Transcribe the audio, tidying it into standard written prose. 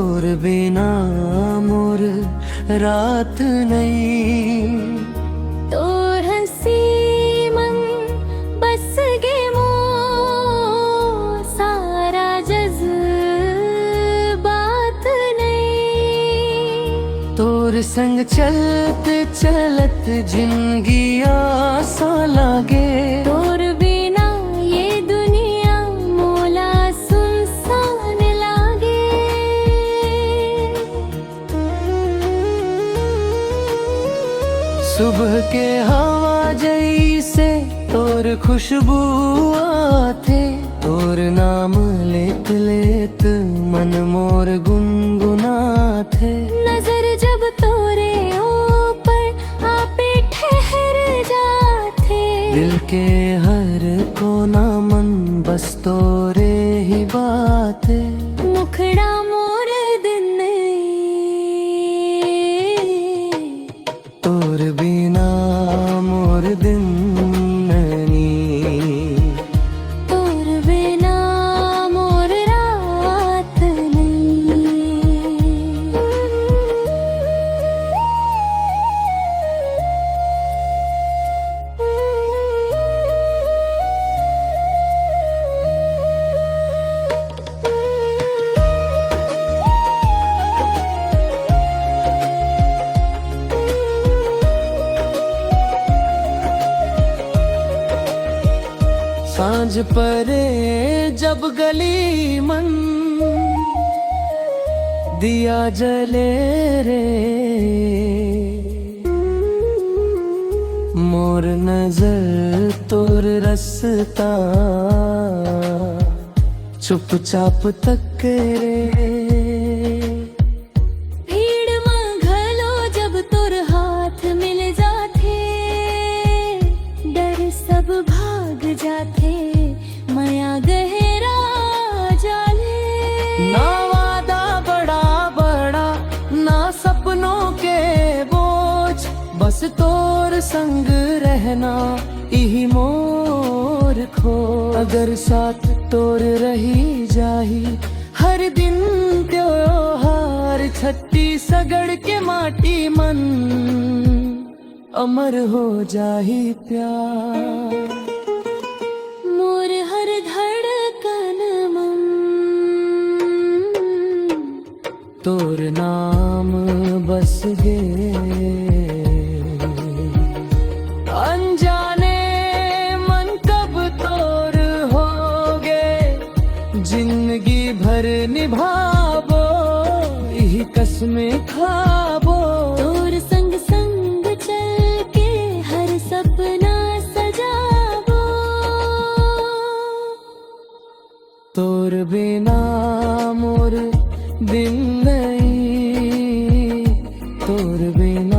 तोर बिना मोर रात नहीं। तोर हंसी मन बस गे मो सारा जज्बात नहीं। तोर संग चलत चलत जिंदगी आसा लागे। तोर बिना ये दुनिया मोला सुनसान लागे। सुबह के हवा जैसे तोर खुशबू आथे। तोर नाम लेत लेत मन मोर गुनगुनाथे। नजर जब तोरे ऊपर आपे ठहर जाथे। दिल के हर कोना मन बस तोरे ही बाते। मुखड़ा मोर दिन तोर बिना मोर दिन नहीं। तोर बिना मोर रात नहीं। सांझ परे जब गली मन दिया जले रे। मोर नजर तोर रसता चुपचाप तक रे। भीड़ में घलो जब तोर हाथ मिल जाथे। डर सब भाग जाथे माया गहरा जाले। ना वादा बड़ा बड़ा ना सपनों के बोझ। बस तोर संग रहना यही मोर खो। अगर साथ तोर रही जाही हर दिन त्योहार। छत्ती सगड़ के माटी मन अमर हो जाही प्यार। मोर हर धड़कन मन तोर नाम बस गे। अनजाने मन कब तोर होगे। जिंदगी भर निभाबो यही कसमें खाबो। तोर संग संग चल के हर सपना सजाबो। तोर बिना मोर दिन नहीं। तोर बिना